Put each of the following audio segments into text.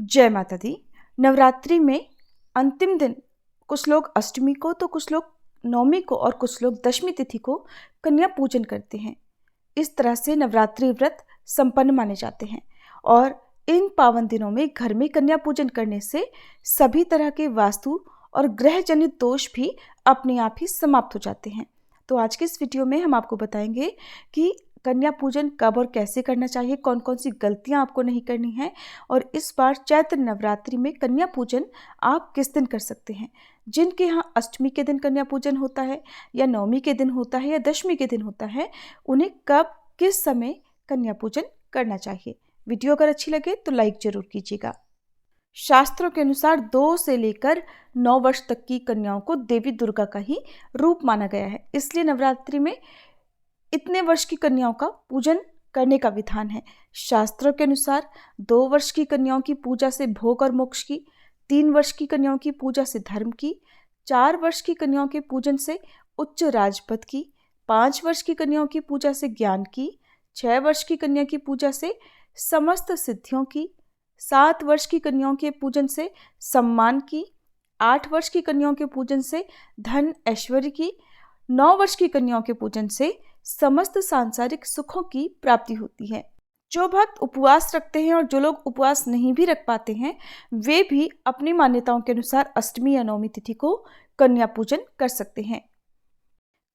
जय माता दी। नवरात्रि में अंतिम दिन कुछ लोग अष्टमी को, तो कुछ लोग नवमी को और कुछ लोग दशमी तिथि को कन्या पूजन करते हैं। इस तरह से नवरात्रि व्रत संपन्न माने जाते हैं और इन पावन दिनों में घर में कन्या पूजन करने से सभी तरह के वास्तु और ग्रह जनित दोष भी अपने आप ही समाप्त हो जाते हैं। तो आज के इस वीडियो में हम आपको बताएंगे कि कन्या पूजन कब और कैसे करना चाहिए, कौन कौन सी गलतियां आपको नहीं करनी है और इस बार चैत्र नवरात्रि में कन्या पूजन आप किस दिन कर सकते हैं। जिनके यहाँ अष्टमी के दिन कन्या पूजन होता है या नवमी के दिन होता है या दशमी के दिन होता है, उन्हें कब किस समय कन्या पूजन करना चाहिए। वीडियो अगर अच्छी लगे तो लाइक जरूर कीजिएगा। शास्त्रों के अनुसार 2 से लेकर 9 वर्ष तक की कन्याओं को देवी दुर्गा का ही रूप माना गया है, इसलिए नवरात्रि में इतने वर्ष की कन्याओं का पूजन करने का विधान है। शास्त्रों के अनुसार 2 वर्ष की कन्याओं की पूजा से भोग और मोक्ष की, 3 वर्ष की कन्याओं की पूजा से धर्म की, 4 वर्ष की कन्याओं के पूजन से उच्च राजपद की, 5 वर्ष की कन्याओं की पूजा से ज्ञान की, 6 वर्ष की कन्या की पूजा से समस्त सिद्धियों की, 7 वर्ष की कन्याओं के पूजन से सम्मान की, 8 वर्ष की कन्याओं के पूजन से धन ऐश्वर्य की, 9 वर्ष की कन्याओं के पूजन से समस्त सांसारिक सुखों की प्राप्ति होती है। जो भक्त उपवास रखते हैं और जो लोग उपवास नहीं भी रख पाते हैं, वे भी अपनी मान्यताओं के अनुसार अष्टमी या नवमी तिथि को कन्या पूजन कर सकते हैं।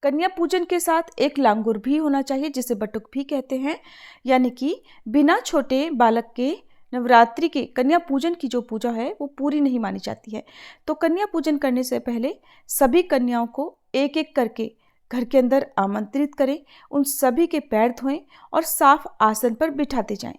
कन्या पूजन के साथ एक लांगुर भी होना चाहिए, जिसे बटुक भी कहते हैं, यानी कि बिना छोटे बालक के नवरात्रि के कन्या पूजन की जो पूजा है वो पूरी नहीं मानी जाती है। तो कन्या पूजन करने से पहले सभी कन्याओं को एक एक करके घर के अंदर आमंत्रित करें, उन सभी के पैर धोएं और साफ आसन पर बिठाते जाएं।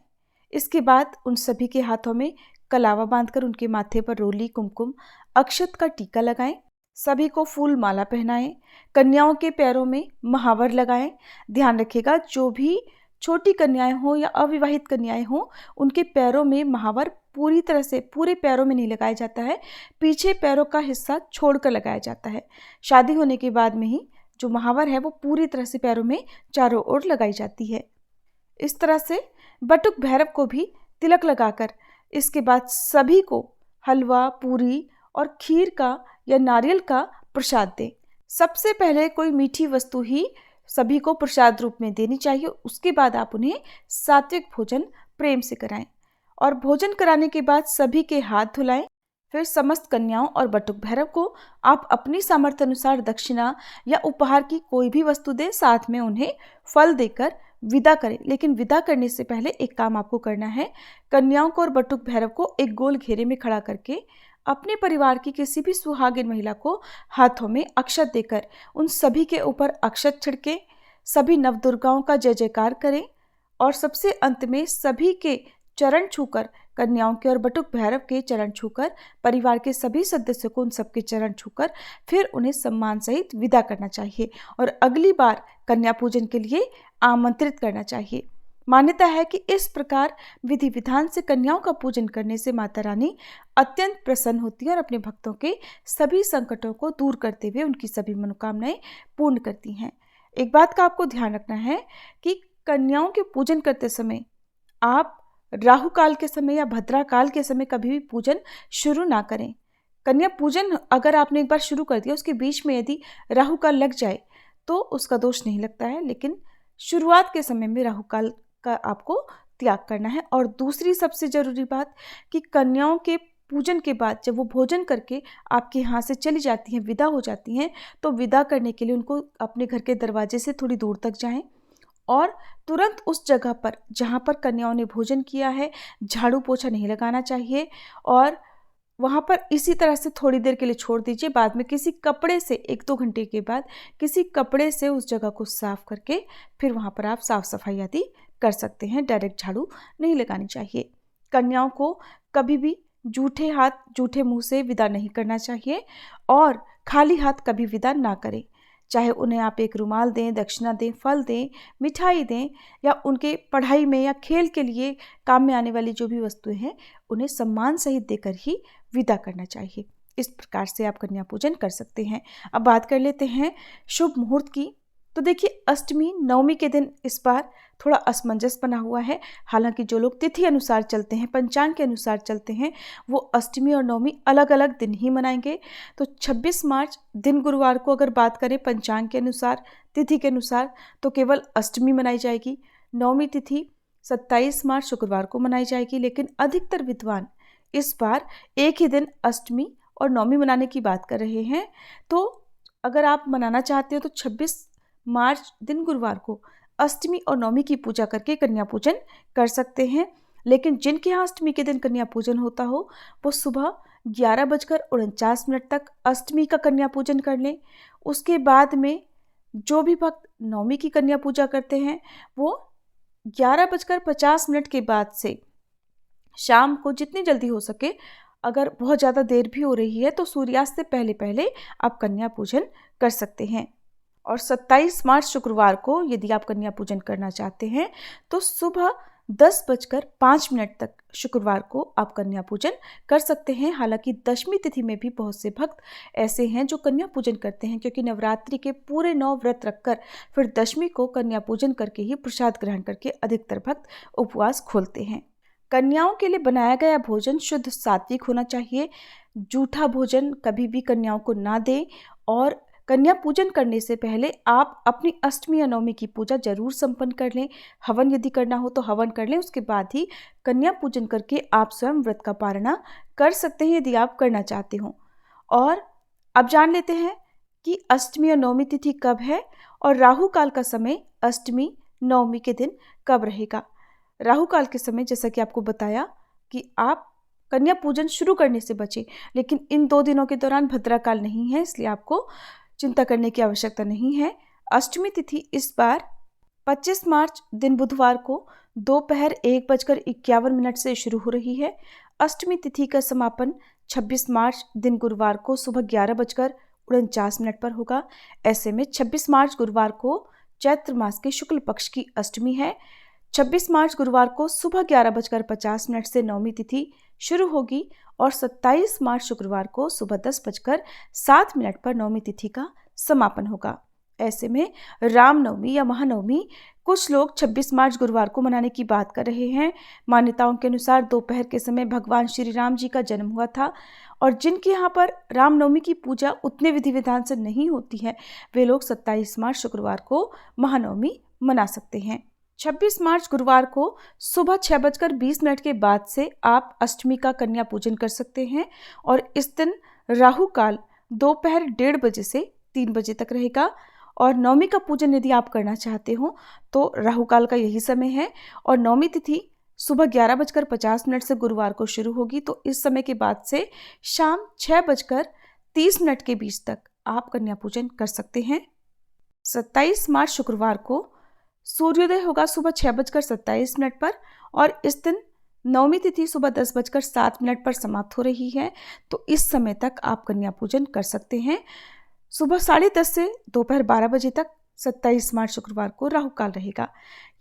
इसके बाद उन सभी के हाथों में कलावा बांधकर उनके माथे पर रोली, कुमकुम, अक्षत का टीका लगाएं। सभी को फूल माला पहनाएं। कन्याओं के पैरों में महावर लगाएं। ध्यान रखिएगा, जो भी छोटी कन्याएं हों या अविवाहित कन्याएं हों, उनके पैरों में महावर पूरी तरह से पूरे पैरों में नहीं लगाया जाता है, पीछे पैरों का हिस्सा छोड़कर लगाया जाता है। शादी होने के बाद में ही जो महावर है वो पूरी तरह से पैरों में चारों ओर लगाई जाती है। इस तरह से बटुक भैरव को भी तिलक लगाकर इसके बाद सभी को हलवा, पूरी और खीर का या नारियल का प्रसाद दें। सबसे पहले कोई मीठी वस्तु ही सभी को प्रसाद रूप में देनी चाहिए। उसके बाद आप उन्हें सात्विक भोजन प्रेम से कराएं और भोजन कराने के बाद सभी के हाथ धुलाएं। फिर समस्त कन्याओं और बटुक भैरव को आप अपनी सामर्थ्य अनुसार दक्षिणा या उपहार की कोई भी वस्तु दें, साथ में उन्हें फल देकर विदा करें। लेकिन विदा करने से पहले एक काम आपको करना है। कन्याओं को और बटुक भैरव को एक गोल घेरे में खड़ा करके अपने परिवार की किसी भी सुहागिन महिला को हाथों में अक्षत देकर उन सभी के ऊपर अक्षत छिड़के, सभी नवदुर्गाओं का जय जयकार करें और सबसे अंत में सभी के चरण छूकर, कन्याओं के और बटुक भैरव के चरण छूकर, परिवार के सभी सदस्यों को उन सबके चरण छूकर फिर उन्हें सम्मान सहित विदा करना चाहिए और अगली बार कन्या पूजन के लिए आमंत्रित करना चाहिए। मान्यता है कि इस प्रकार विधि विधान से कन्याओं का पूजन करने से माता रानी अत्यंत प्रसन्न होती है और अपने भक्तों के सभी संकटों को दूर करते हुए उनकी सभी मनोकामनाएं पूर्ण करती हैं। एक बात का आपको ध्यान रखना है कि कन्याओं के पूजन करते समय आप राहु काल के समय या भद्रा काल के समय कभी भी पूजन शुरू ना करें। कन्या पूजन अगर आपने एक बार शुरू कर दिया, उसके बीच में यदि राहु काल लग जाए तो उसका दोष नहीं लगता है, लेकिन शुरुआत के समय में राहु काल का आपको त्याग करना है। और दूसरी सबसे जरूरी बात कि कन्याओं के पूजन के बाद जब वो भोजन करके आपके यहाँ से चली जाती हैं, विदा हो जाती हैं, तो विदा करने के लिए उनको अपने घर के दरवाजे से थोड़ी दूर तक जाएं और तुरंत उस जगह पर जहाँ पर कन्याओं ने भोजन किया है झाड़ू पोछा नहीं लगाना चाहिए और वहाँ पर इसी तरह से थोड़ी देर के लिए छोड़ दीजिए। बाद में किसी कपड़े से 1-2 घंटे के बाद किसी कपड़े से उस जगह को साफ करके फिर वहाँ पर आप साफ सफाई आदि कर सकते हैं। डायरेक्ट झाड़ू नहीं लगानी चाहिए। कन्याओं को कभी भी जूठे हाथ, जूठे मुंह से विदा नहीं करना चाहिए और खाली हाथ कभी विदा ना करें। चाहे उन्हें आप एक रुमाल दें, दक्षिणा दें, फल दें, मिठाई दें या उनके पढ़ाई में या खेल के लिए काम में आने वाली जो भी वस्तुएं हैं, उन्हें सम्मान सहित देकर ही विदा करना चाहिए। इस प्रकार से आप कन्या पूजन कर सकते हैं। अब बात कर लेते हैं शुभ मुहूर्त की। तो देखिए, अष्टमी नवमी के दिन इस बार थोड़ा असमंजस बना हुआ है। हालांकि जो लोग तिथि अनुसार चलते हैं, पंचांग के अनुसार चलते हैं, वो अष्टमी और नवमी अलग अलग दिन ही मनाएंगे। तो 26 मार्च दिन गुरुवार को अगर बात करें पंचांग के अनुसार, तिथि के अनुसार, तो केवल अष्टमी मनाई जाएगी। नवमी तिथि 27 मार्च शुक्रवार को मनाई जाएगी। लेकिन अधिकतर विद्वान इस बार एक ही दिन अष्टमी और नवमी मनाने की बात कर रहे हैं। तो अगर आप मनाना चाहते हो तो 26 मार्च दिन गुरुवार को अष्टमी और नवमी की पूजा करके कन्या पूजन कर सकते हैं। लेकिन जिनके यहाँ अष्टमी के दिन कन्या पूजन होता हो वो सुबह 11:49 तक अष्टमी का कन्या पूजन कर लें। उसके बाद में जो भी भक्त नवमी की कन्या पूजा करते हैं वो 11:50 के बाद से शाम को जितनी जल्दी हो सके, अगर बहुत ज़्यादा देर भी हो रही है तो सूर्यास्त से पहले पहले आप कन्या पूजन कर सकते हैं। और 27 मार्च शुक्रवार को यदि आप कन्या पूजन करना चाहते हैं तो सुबह 10:05 तक शुक्रवार को आप कन्या पूजन कर सकते हैं। हालांकि दशमी तिथि में भी बहुत से भक्त ऐसे हैं जो कन्या पूजन करते हैं, क्योंकि नवरात्रि के पूरे 9 व्रत रखकर फिर दशमी को कन्या पूजन करके ही प्रसाद ग्रहण करके अधिकतर भक्त उपवास खोलते हैं। कन्याओं के लिए बनाया गया भोजन शुद्ध सात्विक होना चाहिए। जूठा भोजन कभी भी कन्याओं को ना दें। और कन्या पूजन करने से पहले आप अपनी अष्टमी या नवमी की पूजा जरूर संपन्न कर लें। हवन यदि करना हो तो हवन कर लें। उसके बाद ही कन्या पूजन करके आप स्वयं व्रत का पारणा कर सकते हैं यदि आप करना चाहते हो। और अब जान लेते हैं कि अष्टमी और नवमी तिथि कब है और राहु काल का समय अष्टमी नवमी के दिन कब रहेगा। राहु काल के समय जैसा कि आपको बताया कि आप कन्या पूजन शुरू करने से बचें, लेकिन इन 2 दिनों के दौरान भद्रा काल नहीं है, इसलिए आपको चिंता करने की आवश्यकता नहीं है। अष्टमी तिथि इस बार 25 मार्च दिन बुधवार को दोपहर 1:51 से शुरू हो रही है। अष्टमी तिथि का समापन 26 मार्च दिन गुरुवार को सुबह 11:49 पर होगा। ऐसे में 26 मार्च गुरुवार को चैत्र मास के शुक्ल पक्ष की अष्टमी है। 26 मार्च गुरुवार को सुबह 11:50 से नवमी तिथि शुरू होगी और 27 मार्च शुक्रवार को सुबह 10:07 पर नवमी तिथि का समापन होगा। ऐसे में रामनवमी या महानवमी कुछ लोग 26 मार्च गुरुवार को मनाने की बात कर रहे हैं। मान्यताओं के अनुसार दोपहर के समय भगवान श्री राम जी का जन्म हुआ था और जिनके यहाँ पर रामनवमी की पूजा उतने विधि विधान से नहीं होती है, वे लोग 27 मार्च शुक्रवार को महानवमी मना सकते हैं। 26 मार्च गुरुवार को सुबह 6:20 के बाद से आप अष्टमी का कन्या पूजन कर सकते हैं और इस दिन राहु काल दोपहर 1:30 से 3 बजे तक रहेगा। और नवमी का पूजन यदि आप करना चाहते हो तो राहु काल का यही समय है और नवमी तिथि सुबह 11:50 से गुरुवार को शुरू होगी। तो इस समय के बाद से शाम 6:30 के बीच तक आप कन्या पूजन कर सकते हैं। 27 मार्च शुक्रवार को सूर्योदय होगा सुबह 6:27 पर और इस दिन नवमी तिथि सुबह 10:07 पर समाप्त हो रही है। तो इस समय तक आप कन्या पूजन कर सकते हैं। सुबह 10:30 से दोपहर 12 बजे तक 27 मार्च शुक्रवार को राहु काल रहेगा।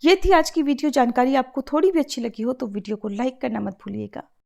ये थी आज की वीडियो। जानकारी आपको थोड़ी भी अच्छी लगी हो तो वीडियो को लाइक करना मत भूलिएगा।